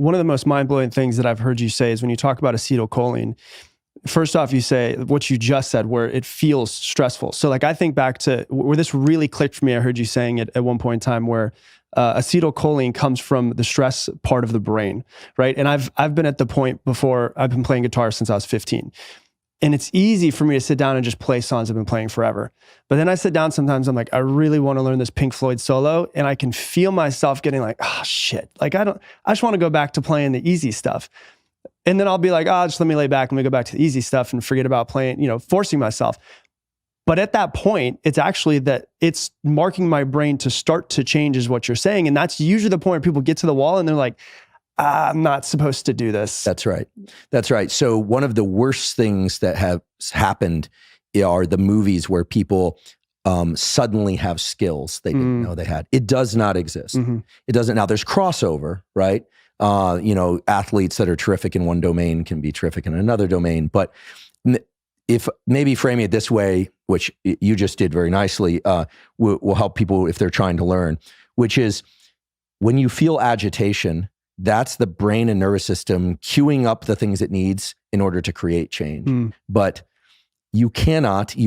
one of the most mind-blowing things that I've heard you say is when you talk about acetylcholine, first off, you say what you just said, where it feels stressful. So like, I think back to where this really clicked for me. I heard you saying it at one point in time where acetylcholine comes from the stress part of the brain, right? And I've been at the point before, I've been playing guitar since I was 15. And it's easy for me to sit down and just play songs I've been playing forever. But then I sit down sometimes, I'm like, I really want to learn this Pink Floyd solo. And I can feel myself getting like, oh shit. Like I just want to go back to playing the easy stuff. And then I'll be like, just let me lay back. Let me go back to the easy stuff and forget about playing, forcing myself. But at that point, it's actually that it's marking my brain to start to change is what you're saying. And that's usually the point where people get to the wall and they're like, I'm not supposed to do this. That's right. That's right. So one of the worst things that has happened are the movies where people suddenly have skills they didn't know they had. It does not exist. It doesn't. Now there's crossover, right? Athletes that are terrific in one domain can be terrific in another domain. But if maybe framing it this way, which you just did very nicely, will help people if they're trying to learn, which is when you feel agitation, that's the brain and nervous system queuing up the things it needs in order to create change. But you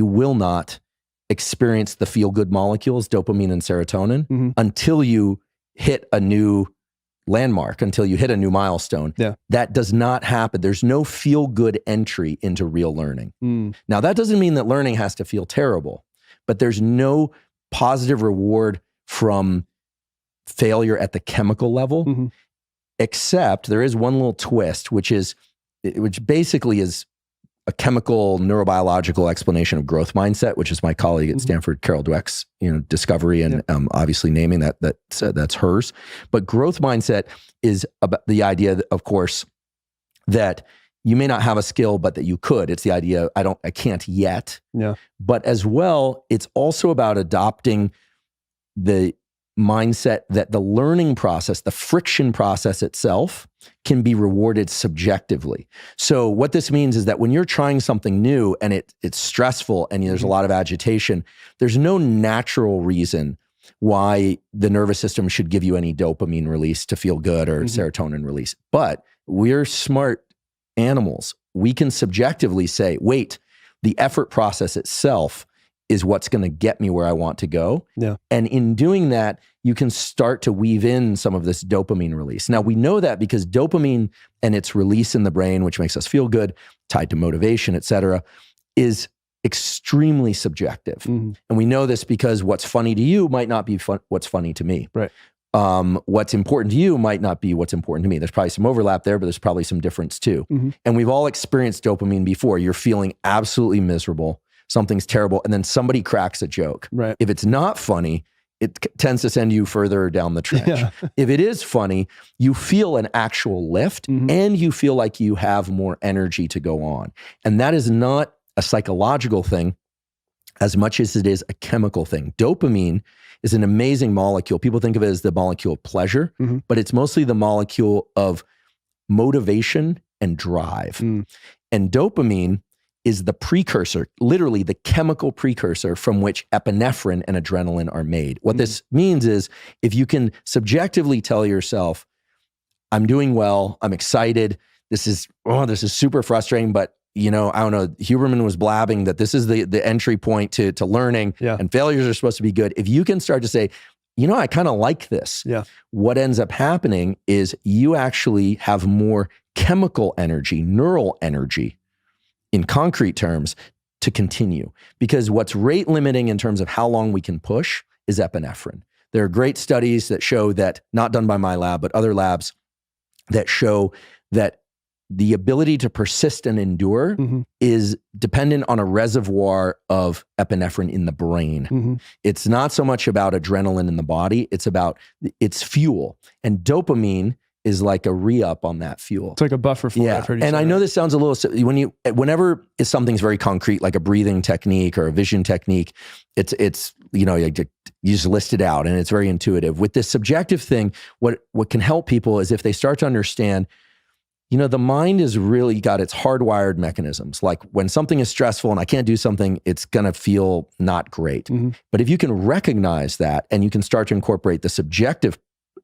will not experience the feel-good molecules, dopamine and serotonin, until you hit a new landmark, until you hit a new milestone. Yeah. That does not happen. There's no feel-good entry into real learning. Now, that doesn't mean that learning has to feel terrible, but there's no positive reward from failure at the chemical level. Except there is one little twist, which basically is a chemical neurobiological explanation of growth mindset, which is my colleague at Stanford, Carol Dweck's, discovery, and obviously naming that's hers. But growth mindset is about the idea, of course, that you may not have a skill, but that you could. It's the idea I can't yet. Yeah. But as well, it's also about adopting the mindset that the learning process, the friction process itself, can be rewarded subjectively. So what this means is that when you're trying something new and it's stressful and there's a lot of agitation, there's no natural reason why the nervous system should give you any dopamine release to feel good or serotonin release. But we're smart animals. We can subjectively say, wait, the effort process itself is what's going to get me where I want to go. Yeah. And in doing that, you can start to weave in some of this dopamine release. Now, we know that because dopamine and its release in the brain, which makes us feel good, tied to motivation, et cetera, is extremely subjective. And we know this because what's funny to you might not be what's funny to me. Right. What's important to you might not be what's important to me. There's probably some overlap there, but there's probably some difference too. And we've all experienced dopamine before. You're feeling absolutely miserable. Something's terrible. And then somebody cracks a joke. Right. If it's not funny, it tends to send you further down the trench. Yeah. If it is funny, you feel an actual lift and you feel like you have more energy to go on. And that is not a psychological thing as much as it is a chemical thing. Dopamine is an amazing molecule. People think of it as the molecule of pleasure, but it's mostly the molecule of motivation and drive. And dopamine is the precursor, literally the chemical precursor from which epinephrine and adrenaline are made. What this means is if you can subjectively tell yourself, I'm doing well, I'm excited, this is super frustrating, but I don't know, Huberman was blabbing that this is the entry point to learning, and failures are supposed to be good. If you can start to say, I kind of like this. Yeah. What ends up happening is you actually have more chemical energy, neural energy, in concrete terms, to continue. Because what's rate limiting in terms of how long we can push is epinephrine. There are great studies that show that, not done by my lab, but other labs that show that the ability to persist and endure is dependent on a reservoir of epinephrine in the brain. It's not so much about adrenaline in the body, it's fuel. And dopamine is like a re-up on that fuel. It's like a buffer for it. And I know this sounds a little, whenever something's very concrete, like a breathing technique or a vision technique, it's you just list it out and it's very intuitive. With this subjective thing, what can help people is if they start to understand, the mind has really got its hardwired mechanisms. Like when something is stressful and I can't do something, it's going to feel not great. But if you can recognize that and you can start to incorporate the subjective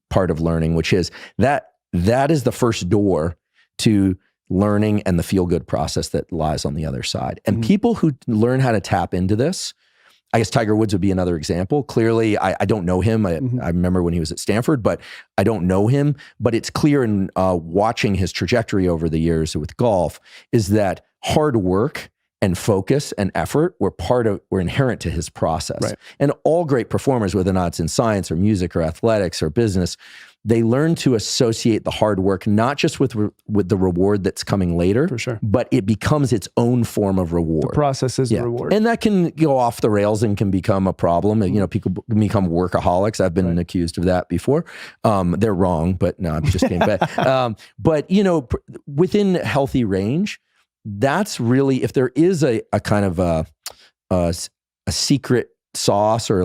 part of learning, which is that that is the first door to learning and the feel-good process that lies on the other side. And people who learn how to tap into this, I guess Tiger Woods would be another example. Clearly, I don't know him. I remember when he was at Stanford, but I don't know him. But it's clear in watching his trajectory over the years with golf is that hard work and focus and effort were inherent to his process. Right. And all great performers, whether or not it's in science or music or athletics or business, they learn to associate the hard work not just with the reward that's coming later, For sure. but it becomes its own form of reward. The process is the reward. And that can go off the rails and can become a problem. You know, people become workaholics. I've been accused of that before. They're wrong, but no, I'm just kidding. But you know, within healthy range, that's really, if there is a kind of a secret sauce or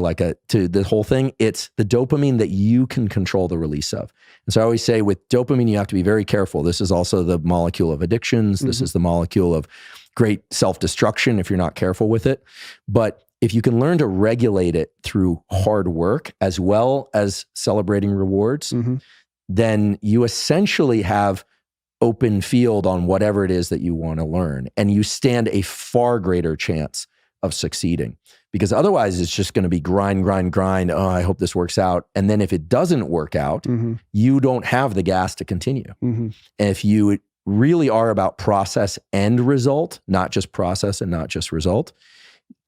to the whole thing, it's the dopamine that you can control the release of. And so I always say with dopamine, you have to be very careful. This is also the molecule of addictions. This is the molecule of great self-destruction if you're not careful with it. But if you can learn to regulate it through hard work as well as celebrating rewards, then you essentially have open field on whatever it is that you want to learn. And you stand a far greater chance of succeeding. Because otherwise it's just going to be grind. Oh, I hope this works out. And then if it doesn't work out, you don't have the gas to continue. And if you really are about process and result, not just process and not just result,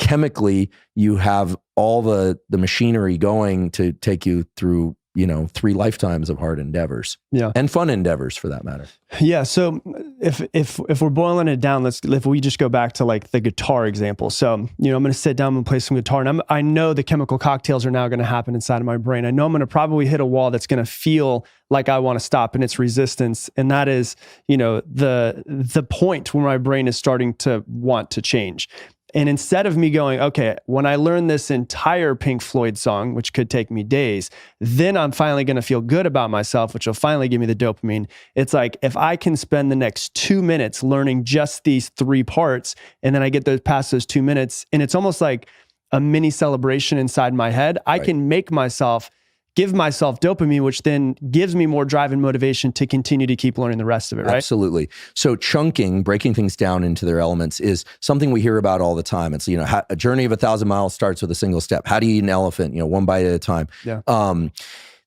chemically you have all the machinery going to take you through, you know, 3 lifetimes of hard endeavors. Yeah. And fun endeavors for that matter. Yeah. So if we're boiling it down, if we just go back to like the guitar example. So, you know, I'm going to sit down and play some guitar, and I know the chemical cocktails are now going to happen inside of my brain. I know I'm going to probably hit a wall that's going to feel like I want to stop, and it's resistance. And that is, you know, the point where my brain is starting to want to change. And instead of me going, okay, when I learn this entire Pink Floyd song, which could take me days, then I'm finally going to feel good about myself, which will finally give me the dopamine. It's like, if I can spend the next 2 minutes learning just these 3 parts, and then I get past those 2 minutes, and it's almost like a mini celebration inside my head, I can give myself dopamine, which then gives me more drive and motivation to continue to keep learning the rest of it, right? Absolutely. So chunking, breaking things down into their elements, is something we hear about all the time. It's, you know, a journey of 1,000 miles starts with a single step. How do you eat an elephant? You know, 1 bite at a time. Yeah.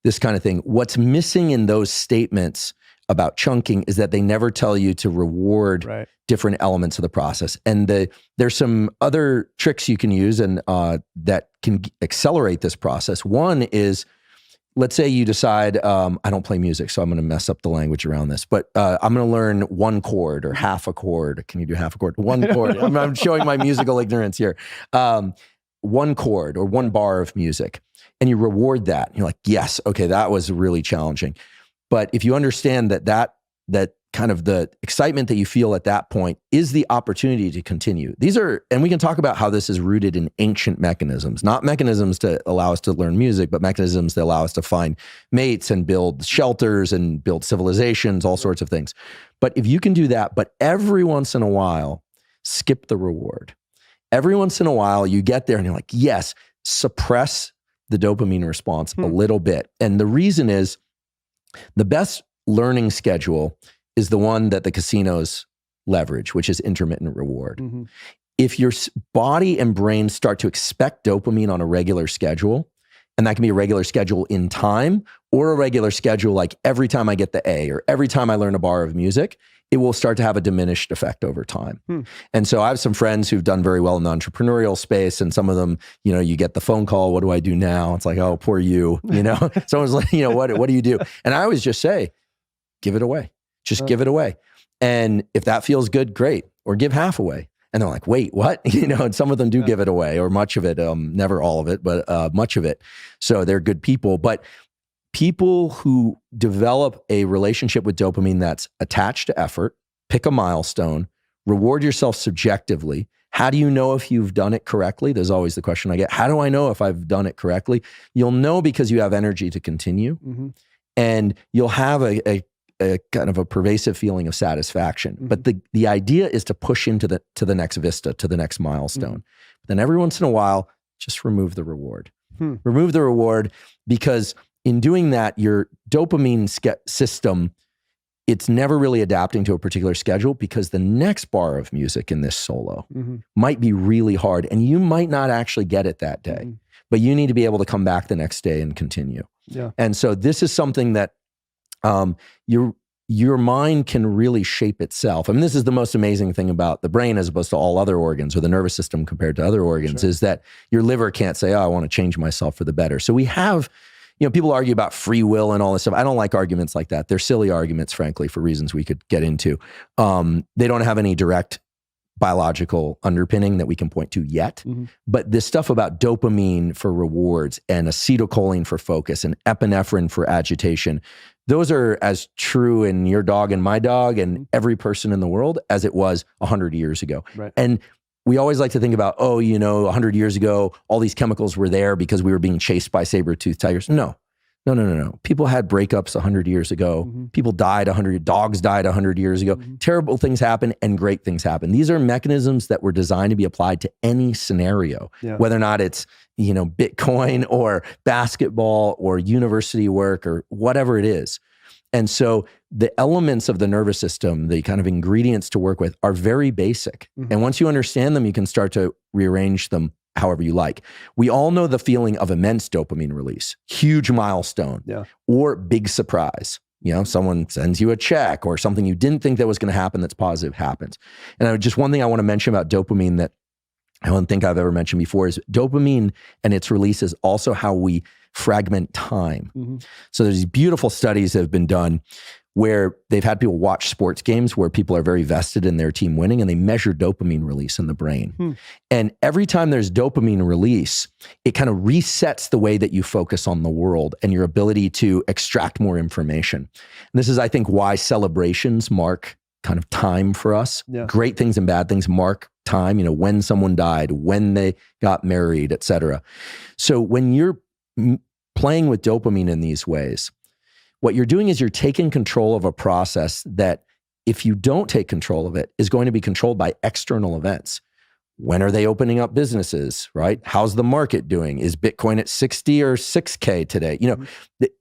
This kind of thing. What's missing in those statements about chunking is that they never tell you to reward different elements of the process. And there's some other tricks you can use and that can accelerate this process. One is, let's say you decide, I don't play music, so I'm going to mess up the language around this, but I'm going to learn 1 chord or half a chord. Can you do half a chord? 1 chord. I'm showing my musical ignorance here. 1 chord or 1 bar of music, and you reward that. You're like, yes, okay, that was really challenging. But if you understand that kind of the excitement that you feel at that point is the opportunity to continue. And we can talk about how this is rooted in ancient mechanisms, not mechanisms to allow us to learn music, but mechanisms that allow us to find mates and build shelters and build civilizations, all sorts of things. But if you can do that, but every once in a while, skip the reward. Every once in a while, you get there and you're like, yes, suppress the dopamine response a little bit. And the reason is the best learning schedule is the one that the casinos leverage, which is intermittent reward. If your body and brain start to expect dopamine on a regular schedule, and that can be a regular schedule in time or a regular schedule like every time I get the A or every time I learn a bar of music, it will start to have a diminished effect over time. And so I have some friends who've done very well in the entrepreneurial space, and some of them, you know, you get the phone call, what do I do now? It's like, oh, poor you, you know? Someone's like, you know, what do you do? And I always just say, give it away. Just give it away. And if that feels good, great. Or give half away. And they're like, wait, what? You know, and some of them do give it away, or much of it, never all of it, but much of it. So they're good people. But people who develop a relationship with dopamine that's attached to effort, pick a milestone, reward yourself subjectively. How do you know if you've done it correctly? There's always the question I get. How do I know if I've done it correctly? You'll know because you have energy to continue. And you'll have a kind of a pervasive feeling of satisfaction. But the idea is to push into the next vista, to the next milestone. But then every once in a while, just remove the reward. Remove the reward, because in doing that, your dopamine system, it's never really adapting to a particular schedule because the next bar of music in this solo might be really hard and you might not actually get it that day, but you need to be able to come back the next day and continue. Yeah. And so this is something that your mind can really shape itself. I mean, this is the most amazing thing about the brain as opposed to all other organs or the nervous system compared to other organs is that your liver can't say, oh, I want to change myself for the better. So we have, people argue about free will and all this stuff. I don't like arguments like that. They're silly arguments, frankly, for reasons we could get into. They don't have any direct biological underpinning that we can point to yet. But this stuff about dopamine for rewards and acetylcholine for focus and epinephrine for agitation, those are as true in your dog and my dog and every person in the world as it was 100 years ago. Right. And we always like to think about, 100 years ago, all these chemicals were there because we were being chased by saber-toothed tigers. No. People had breakups 100 years ago. People died dogs died 100 years ago. Terrible things happen and great things happen. These are mechanisms that were designed to be applied to any scenario, whether or not it's, Bitcoin or basketball or university work or whatever it is. And so the elements of the nervous system, the kind of ingredients to work with are very basic. And once you understand them, you can start to rearrange them however you like. We all know the feeling of immense dopamine release, huge milestone, or big surprise. Someone sends you a check or something you didn't think that was going to happen that's positive happens. And just one thing I want to mention about dopamine that I don't think I've ever mentioned before is dopamine and its release is also how we fragment time. So there's these beautiful studies that have been done where they've had people watch sports games where people are very vested in their team winning and they measure dopamine release in the brain. And every time there's dopamine release, it kind of resets the way that you focus on the world and your ability to extract more information. And this is, I think, why celebrations mark kind of time for us. Great things and bad things mark time, when someone died, when they got married, et cetera. So when you're playing with dopamine in these ways, what you're doing is you're taking control of a process that, if you don't take control of it, is going to be controlled by external events. When are they opening up businesses, right? How's the market doing? Is Bitcoin at 60 or 6K today?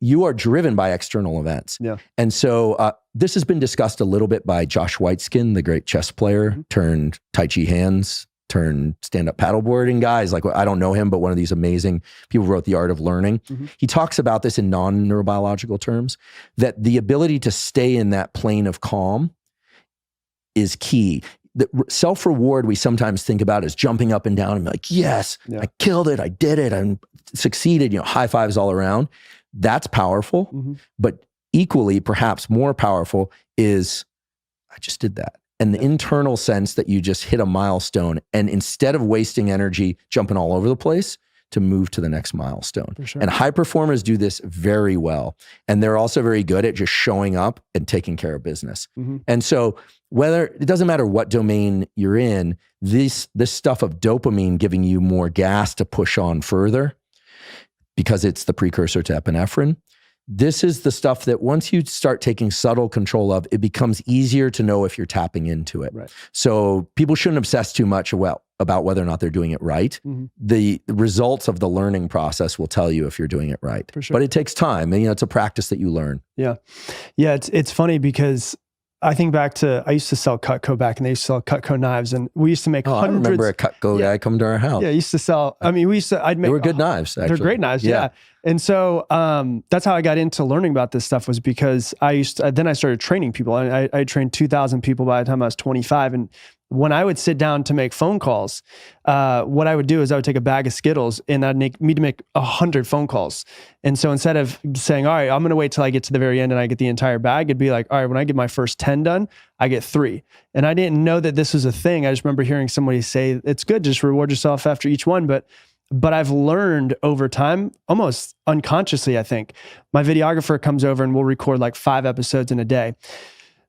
You are driven by external events. And so this has been discussed a little bit by Josh Waitzkin, the great chess player turned Tai Chi hands, turned stand-up paddleboarding guys. Like, I don't know him, but one of these amazing people wrote The Art of Learning. He talks about this in non-neurobiological terms, that the ability to stay in that plane of calm is key. The self-reward we sometimes think about as jumping up and down and be like, yes, I killed it, I did it, I succeeded, high fives all around. That's powerful. But equally, perhaps more powerful is, I just did that. And the internal sense that you just hit a milestone, and instead of wasting energy jumping all over the place, to move to the next milestone. And high performers do this very well. And they're also very good at just showing up and taking care of business. And so it doesn't matter what domain you're in, this stuff of dopamine giving you more gas to push on further, because it's the precursor to epinephrine. This is the stuff that once you start taking subtle control of, it becomes easier to know if you're tapping into it. So people shouldn't obsess too much about whether or not they're doing it right. The results of the learning process will tell you if you're doing it right. But it takes time. And it's a practice that you learn. Yeah. It's funny because I think back to, I used to sell Cutco back, and they used to sell Cutco knives, and we used to make hundreds. I remember a Cutco guy come to our house. I used to sell, I'd make. They were good knives, actually. They're great knives, yeah. And so that's how I got into learning about this stuff, was because then I started training people. I trained 2,000 people by the time I was 25. And when I would sit down to make phone calls, what I would do is I would take a bag of Skittles and I'd make 100 phone calls. And so instead of saying, all right, I'm going to wait till I get to the very end and I get the entire bag, it'd be like, all right, when I get my first 10 done, I get 3. And I didn't know that this was a thing. I just remember hearing somebody say, it's good, just reward yourself after each one. But I've learned over time, almost unconsciously, I think. My videographer comes over and we'll record like 5 episodes in a day.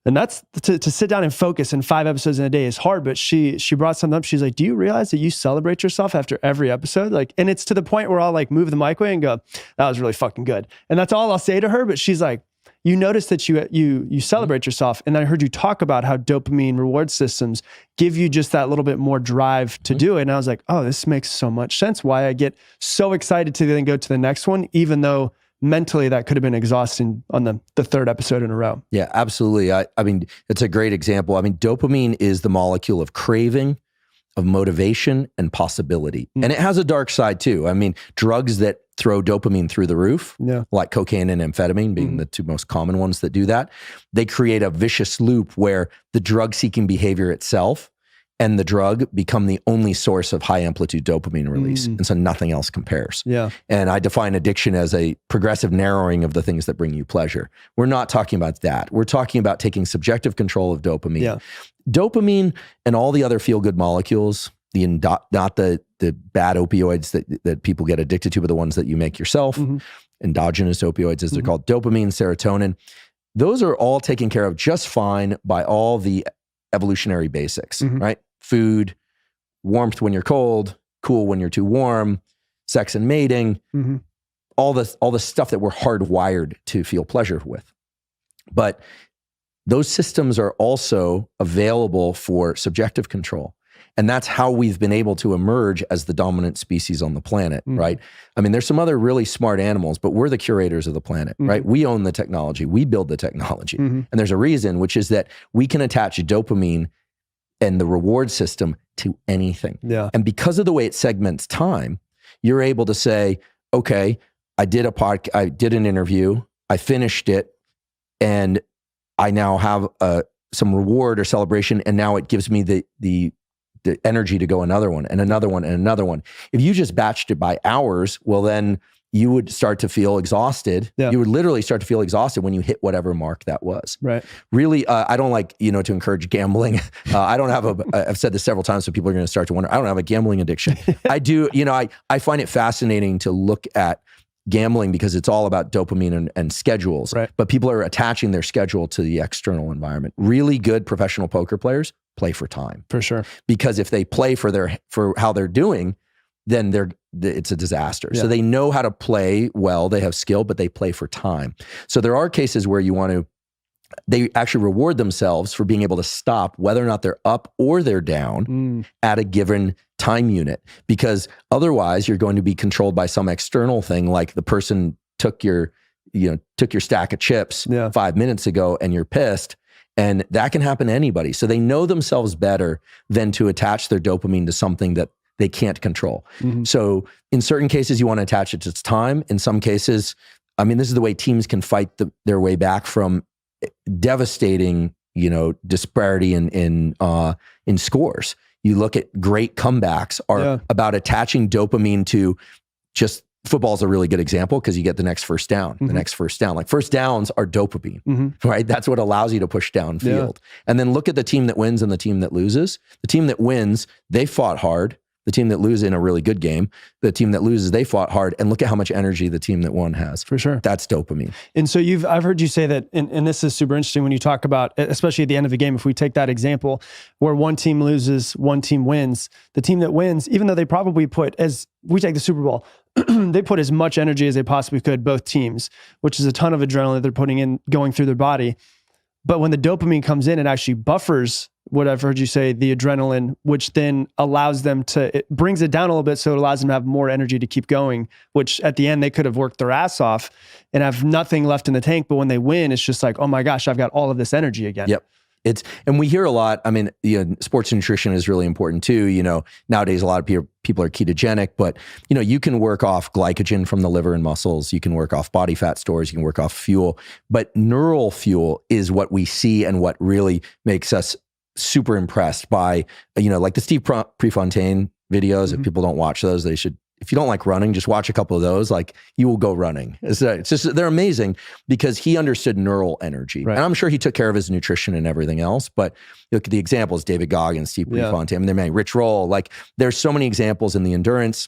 And that's to sit down and focus, and 5 episodes in a day is hard. But she brought something up. She's like, do you realize that you celebrate yourself after every episode? And it's to the point where I'll move the mic away and go, that was really fucking good. And that's all I'll say to her. But she's like, you notice that you celebrate yourself. And I heard you talk about how dopamine reward systems give you just that little bit more drive to do it. And I was like, oh, this makes so much sense. Why I get so excited to then go to the next one, even though mentally that could have been exhausting on the third episode in a row. Yeah, absolutely. I mean, it's a great example. I mean, dopamine is the molecule of craving, of motivation, and possibility. And it has a dark side too. I mean, drugs that throw dopamine through the roof, like cocaine and amphetamine being the two most common ones that do that, they create a vicious loop where the drug-seeking behavior itself and the drug become the only source of high amplitude dopamine release. And so nothing else compares. Yeah. And I define addiction as a progressive narrowing of the things that bring you pleasure. We're not talking about that. We're talking about taking subjective control of dopamine. Yeah. Dopamine and all the other feel-good molecules, not the bad opioids that people get addicted to, but the ones that you make yourself, endogenous opioids as they're called, dopamine, serotonin, those are all taken care of just fine by all the evolutionary basics, right? Food, warmth when you're cold, cool when you're too warm, sex and mating, all the stuff that we're hardwired to feel pleasure with. But those systems are also available for subjective control. And that's how we've been able to emerge as the dominant species on the planet, right? I mean, there's some other really smart animals, but we're the curators of the planet, right? We own the technology. We build the technology. And there's a reason, which is that we can attach dopamine and the reward system to anything. Yeah. And because of the way it segments time, you're able to say, okay, I did an interview, I finished it, and I now have some reward or celebration, and now it gives me the energy to go another one and another one and another one. If you just batched it by hours, well, then you would start to feel exhausted. Yeah. You would literally start to feel exhausted when you hit whatever mark that was. Right. Really, I don't like, to encourage gambling. I don't have I've said this several times, so people are going to start to wonder, I don't have a gambling addiction. I do, I find it fascinating to look at gambling because it's all about dopamine and schedules. Right. But people are attaching their schedule to the external environment. Really good professional poker players play for time. For sure. Because if they play for how they're doing, then it's a disaster. Yeah. So they know how to play well, they have skill, but they play for time. So there are cases where they actually reward themselves for being able to stop whether or not they're up or they're down at a given time unit, because otherwise you're going to be controlled by some external thing, like the person took your stack of chips 5 minutes ago and you're pissed. And that can happen to anybody. So they know themselves better than to attach their dopamine to something that they can't control. So in certain cases, you want to attach it to time. In some cases, I mean, this is the way teams can fight their way back from devastating, disparity in scores. You look at great comebacks are about attaching dopamine to just football's a really good example because you get the next first down, Like first downs are dopamine, right? That's what allows you to push downfield. And then look at the team that wins and the team that loses. The team that wins, they fought hard. The team that loses in a really good game, the team that loses, they fought hard, and look at how much energy the team that won has. For sure. That's dopamine. And so I've heard you say that, and this is super interesting when you talk about, especially at the end of the game, if we take that example where one team loses, one team wins, the team that wins, even though they probably as we take the Super Bowl, they put as much energy as they possibly could, both teams, which is a ton of adrenaline they're putting in, going through their body. But when the dopamine comes in, it actually buffers what I've heard you say, the adrenaline, which then allows them it brings it down a little bit. So it allows them to have more energy to keep going, which at the end they could have worked their ass off and have nothing left in the tank. But when they win, it's just like, oh my gosh, I've got all of this energy again. Yep. And we hear a lot, I mean, sports nutrition is really important too. Nowadays, a lot of people are ketogenic, but you can work off glycogen from the liver and muscles. You can work off body fat stores. You can work off fuel, but neural fuel is what we see and what really makes us super impressed by, like the Steve Prefontaine videos. If people don't watch those, they should. If you don't like running, just watch a couple of those. Like you will go running. It's just, they're amazing because he understood neural energy. Right. And I'm sure he took care of his nutrition and everything else. But look at the examples, David Goggins, Steve Prefontaine, I mean, they're many, Rich Roll. Like there's so many examples in the endurance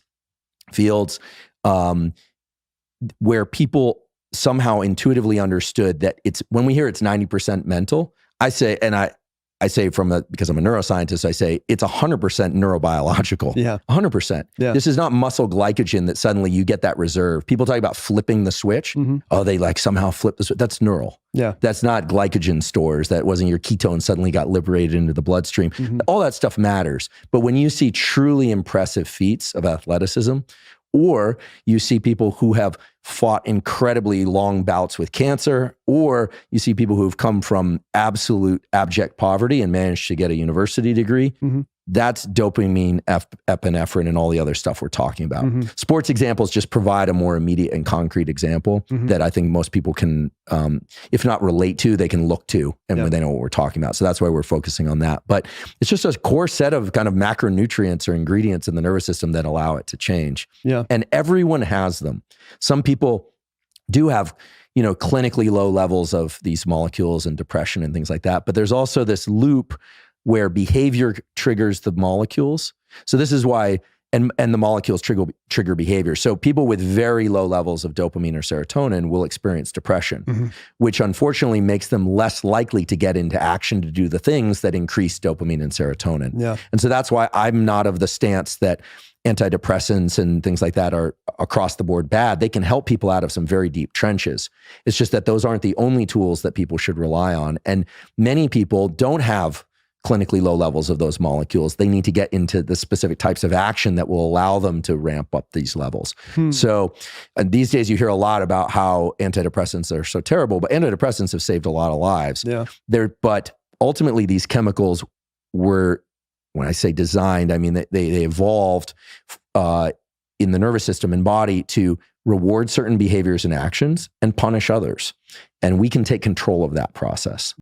fields where people somehow intuitively understood that when we hear it's 90% mental, I say because I'm a neuroscientist, I say it's 100% neurobiological. Yeah. 100%. Yeah. This is not muscle glycogen that suddenly you get that reserve. People talk about flipping the switch. Oh, they somehow flip the switch. That's neural. Yeah. That's not glycogen stores. That wasn't your ketone suddenly got liberated into the bloodstream. All that stuff matters. But when you see truly impressive feats of athleticism, Or you see people who have fought incredibly long bouts with cancer, or you see people who have come from absolute abject poverty and managed to get a university degree. Mm-hmm. That's dopamine, epinephrine, and all the other stuff we're talking about. Mm-hmm. Sports examples just provide a more immediate and concrete example that I think most people can, if not relate to, they can look to, and when they know what we're talking about. So that's why we're focusing on that. But it's just a core set of kind of macronutrients or ingredients in the nervous system that allow it to change. Yeah. And everyone has them. Some people do have, clinically low levels of these molecules and depression and things like that. But there's also this loop where behavior triggers the molecules. So this is why, and the molecules trigger behavior. So people with very low levels of dopamine or serotonin will experience depression, which unfortunately makes them less likely to get into action to do the things that increase dopamine and serotonin. Yeah. And so that's why I'm not of the stance that antidepressants and things like that are across the board bad. They can help people out of some very deep trenches. It's just that those aren't the only tools that people should rely on. And many people don't have clinically low levels of those molecules. They need to get into the specific types of action that will allow them to ramp up these levels. So these days you hear a lot about how antidepressants are so terrible, but antidepressants have saved a lot of lives. Yeah. But ultimately these chemicals were, when I say designed, I mean they evolved in the nervous system and body to reward certain behaviors and actions and punish others. And we can take control of that process.